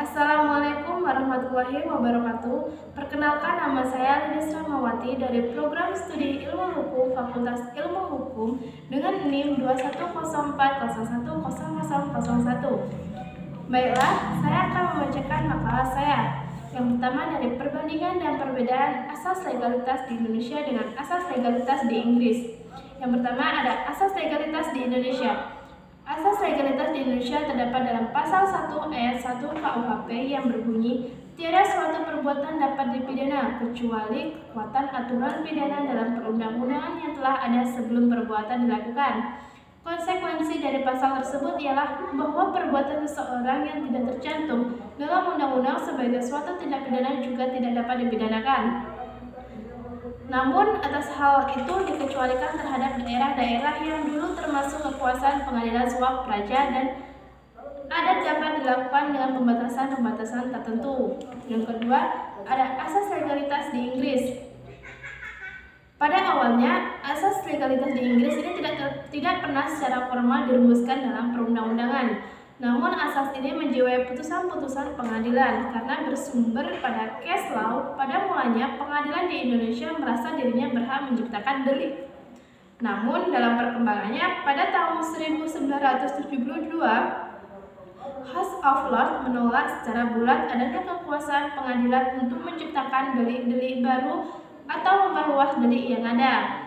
Assalamualaikum warahmatullahi wabarakatuh. Perkenalkan, nama saya Lilis Rahmawati dari Program Studi Ilmu Hukum Fakultas Ilmu Hukum dengan NIM 210401001. Baiklah, saya akan membacakan makalah saya. Yang pertama dari perbandingan dan perbedaan asas legalitas di Indonesia dengan asas legalitas di Inggris. Yang pertama ada asas legalitas di Indonesia. Asas legalitas di Indonesia terdapat dalam pasal 1 ayat 1 KUHP yang berbunyi, tiada suatu perbuatan dapat dipidana kecuali kekuatan aturan pidana dalam perundang-undangan yang telah ada sebelum perbuatan dilakukan. Konsekuensi dari pasal tersebut ialah bahwa perbuatan seseorang yang tidak tercantum dalam undang-undang sebagai suatu tindak pidana juga tidak dapat dipidanakan. Namun, atas hal itu dikecualikan terhadap daerah-daerah yang dulu termasuk kekuasaan pengadilan suap raja dan adat dapat dilakukan dengan pembatasan-pembatasan tertentu. Yang kedua, ada asas legalitas di Inggris. Pada awalnya, asas legalitas di Inggris ini tidak pernah secara formal dirumuskan dalam perundang-undangan. Namun asas ini menjiwai putusan-putusan pengadilan karena bersumber pada case law. Pada mulanya pengadilan di Indonesia merasa dirinya berhak menciptakan delik. Namun dalam perkembangannya pada tahun 1972 House of Lords menolak secara bulat adanya kekuasaan pengadilan untuk menciptakan delik-delik baru atau memperluas delik yang ada.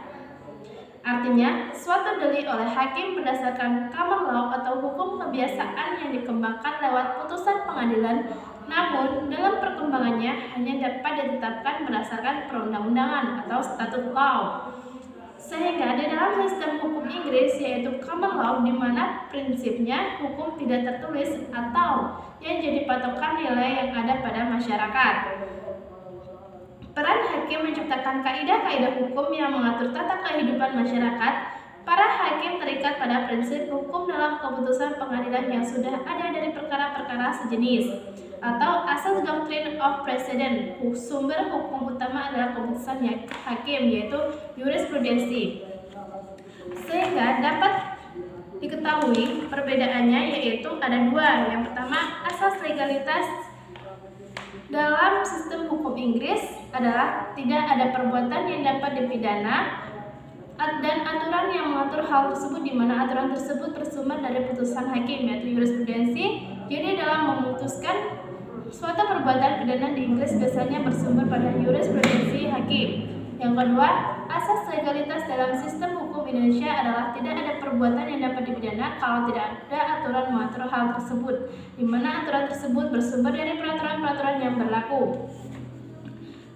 Artinya, suatu delik oleh hakim berdasarkan common law atau hukum kebiasaan yang dikembangkan lewat putusan pengadilan, namun dalam perkembangannya hanya dapat ditetapkan berdasarkan perundang-undangan atau statute law. Sehingga di dalam sistem hukum Inggris yaitu common law di mana prinsipnya hukum tidak tertulis atau yang jadi patokan nilai yang ada pada masyarakat. Peran hakim menciptakan kaidah-kaidah hukum yang mengatur tata kehidupan masyarakat. Para hakim terikat pada prinsip hukum dalam keputusan pengadilan yang sudah ada dari perkara-perkara sejenis atau asas doctrine of precedent. Sumber hukum utama adalah keputusan hakim yaitu jurisprudensi. Sehingga dapat diketahui perbedaannya yaitu ada dua. Yang pertama, asas legalitas dalam sistem hukum Inggris adalah tidak ada perbuatan yang dapat dipidana dan aturan yang mengatur hal tersebut di mana aturan tersebut bersumber dari putusan hakim yaitu jurisprudensi. Jadi dalam memutuskan suatu perbuatan pidana di Inggris biasanya bersumber pada jurisprudensi hakim. Yang kedua, asas legalitas dalam sistem hukum Indonesia adalah tidak ada perbuatan yang dapat dipidana kalau tidak ada aturan mengatur hal tersebut, di mana aturan tersebut bersumber dari peraturan-peraturan yang berlaku.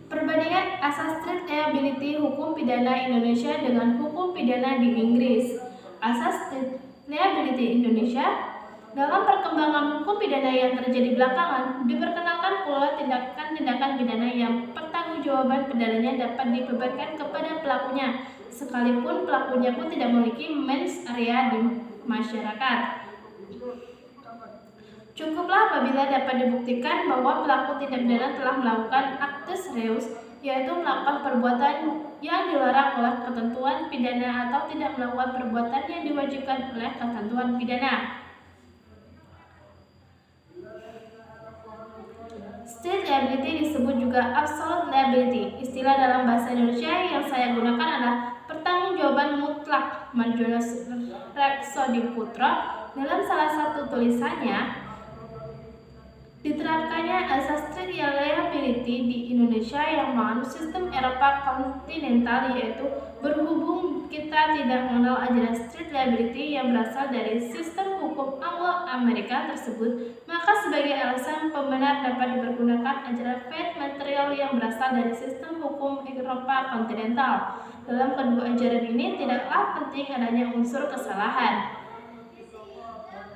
Perbandingan asas strict liability hukum pidana Indonesia dengan hukum pidana di Inggris. Asas strict liability Indonesia dalam perkembangan hukum pidana yang terjadi belakangan, diperkenalkan pula tindakan-tindakan pidana yang pertanggungjawaban pidananya dapat dibebankan kepada pelakunya, sekalipun pelakunya pun tidak memiliki mens rea di masyarakat. Cukuplah apabila dapat dibuktikan bahwa pelaku tindak pidana telah melakukan actus reus, yaitu melakukan perbuatan yang dilarang oleh ketentuan pidana atau tidak melakukan perbuatan yang diwajibkan oleh ketentuan pidana. Strict liability disebut juga absolute liability. Istilah dalam bahasa Indonesia yang saya gunakan adalah pertanggungjawaban mutlak. Marjonos Rhapsodiputra dalam salah satu tulisannya diterapkannya asas strict liability di Indonesia yang menganut sistem Eropa kontinental, yaitu berhubung kita tidak mengenal ajaran strict liability yang berasal dari sistem hukum Anglo-Amerika tersebut, maka sebagai alasan pembenar dapat dipergunakan ajaran faith material yang berasal dari sistem hukum Eropa kontinental. Dalam kedua ajaran ini tidaklah penting adanya unsur kesalahan.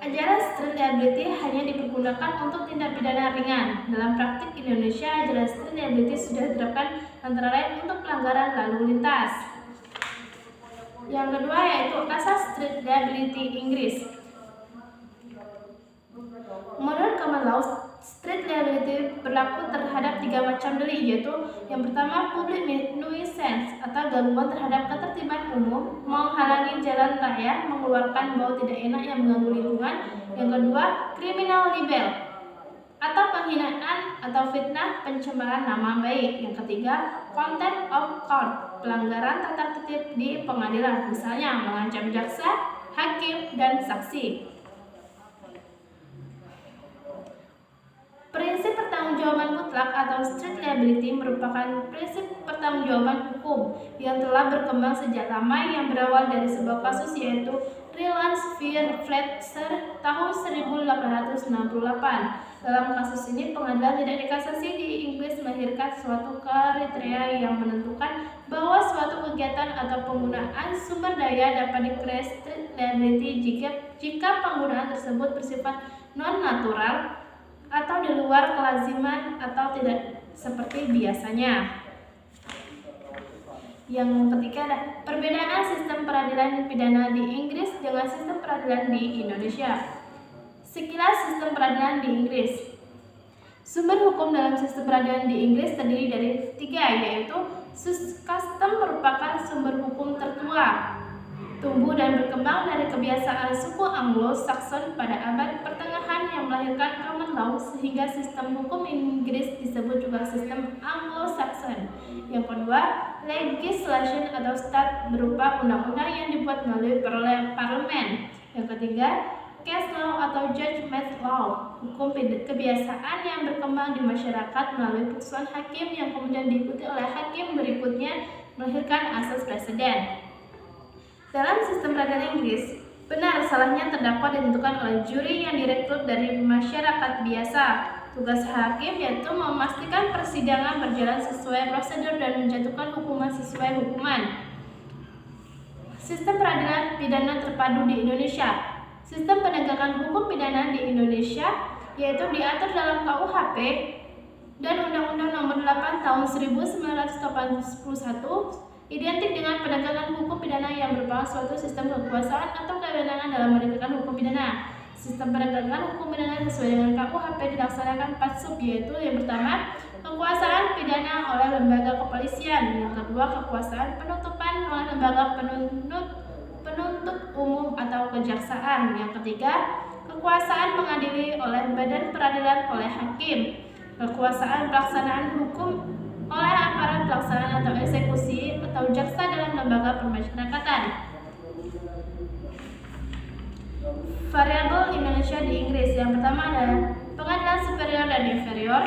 Ajaran strict liability hanya dipergunakan untuk tindak pidana ringan. Dalam praktik Indonesia, ajaran strict liability sudah diterapkan antara lain untuk pelanggaran lalu lintas. Yang kedua yaitu asas strict liability Inggris. Menurut common law, strict liability berlaku terhadap 3 macam delik, yaitu yang pertama public nuisance atau gangguan terhadap ketertiban umum, menghalangi jalan raya, mengeluarkan bau tidak enak yang mengganggu lingkungan. Yang kedua, criminal libel atau penghinaan atau fitnah, pencemaran nama baik. Yang ketiga, contempt of court, pelanggaran tata tertib di pengadilan, misalnya mengancam jaksa, hakim, dan saksi. Prinsip pertanggungjawaban mutlak atau strict liability merupakan prinsip pertanggungjawaban hukum yang telah berkembang sejak lama, yang berawal dari sebuah kasus yaitu Reliance v. Fletcher tahun 1868. Dalam kasus ini, pengadilan tidak dikasasi di Inggris melahirkan suatu kriteria yang menentukan bahwa suatu kegiatan atau penggunaan sumber daya dapat dikenakan strict liability jika penggunaan tersebut bersifat non-natural atau di luar kelaziman atau tidak seperti biasanya. Yang ketiga adalah perbedaan sistem peradilan pidana di Inggris dengan sistem peradilan di Indonesia. Sekilas sistem peradilan di Inggris. Sumber hukum dalam sistem peradilan di Inggris terdiri dari 3, yaitu custom merupakan sumber hukum tertua, tumbuh dan berkembang dari kebiasaan suku Anglo-Saxon pada abad pertengahan yang melahirkan common law, sehingga sistem hukum Inggris disebut juga sistem Anglo-Saxon. Yang kedua, legislation atau stat berupa undang-undang yang dibuat melalui parlemen. Yang ketiga, case law atau judgment law, hukum kebiasaan yang berkembang di masyarakat melalui putusan hakim yang kemudian diikuti oleh hakim berikutnya, melahirkan asas preseden. Dalam sistem peradilan Inggris, benar salahnya terdakwa ditentukan oleh juri yang direkrut dari masyarakat biasa. Tugas hakim yaitu memastikan persidangan berjalan sesuai prosedur dan menjatuhkan hukuman sesuai hukuman. Sistem peradilan pidana terpadu di Indonesia. Sistem penegakan hukum pidana di Indonesia yaitu diatur dalam KUHP dan Undang-Undang Nomor 8 Tahun 1981, identik dengan penegakan hukum pidana yang merupakan suatu sistem kekuasaan atau kewenangan dalam menegakkan hukum pidana. Sistem penegakan hukum pidana sesuai dengan KUHP dilaksanakan 4 sub, yaitu yang pertama, kekuasaan pidana oleh lembaga kepolisian. Yang kedua, kekuasaan penuntutan oleh lembaga penuntut umum atau kejaksaan. Yang ketiga, kekuasaan mengadili oleh badan peradilan oleh hakim. Kekuasaan pelaksanaan hukum oleh aparat pelaksanaan atau eksekusi atau jaksa dalam lembaga pemasyarakatan. Variabel Indonesia di Inggris. Yang pertama adalah pengadilan superior dan inferior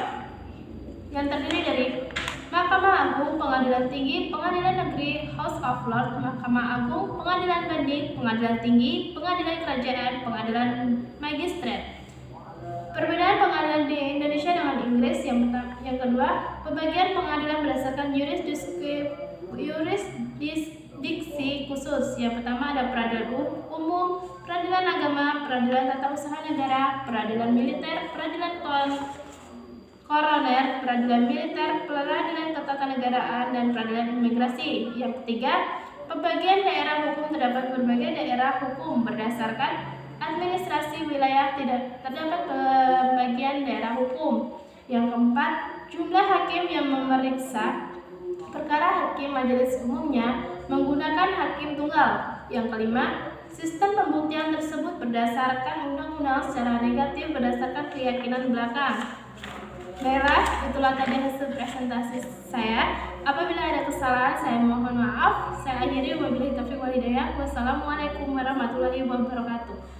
yang terdiri dari Mahkamah Agung, Pengadilan Tinggi, Pengadilan Negeri, House of Lords, Mahkamah Agung, Pengadilan Banding, Pengadilan Tinggi, Pengadilan Kerajaan, Pengadilan Magistrate. Perbedaan pengadilan di Indonesia dengan Inggris. Yang kedua, pembagian pengadilan berdasarkan yurisdiksi khusus. Yang pertama ada peradilan umum, peradilan agama, peradilan tata usaha negara, peradilan militer, peradilan koroner, peradilan militer, peradilan ketatanegaraan, dan peradilan imigrasi. Yang ketiga, pembagian daerah hukum. Terdapat berbagai daerah hukum berdasarkan administrasi wilayah, tidak terdapat pembagian daerah hukum. Yang keempat, jumlah hakim yang memeriksa perkara hakim majelis umumnya menggunakan hakim tunggal. Yang kelima, sistem pembuktian tersebut berdasarkan undang-undang secara negatif berdasarkan keyakinan belakang. Baiklah, itulah tadi hasil presentasi saya. Apabila ada kesalahan, saya mohon maaf. Saya akhiri, wabillahi taufiq wal hidayah. Wassalamualaikum warahmatullahi wabarakatuh.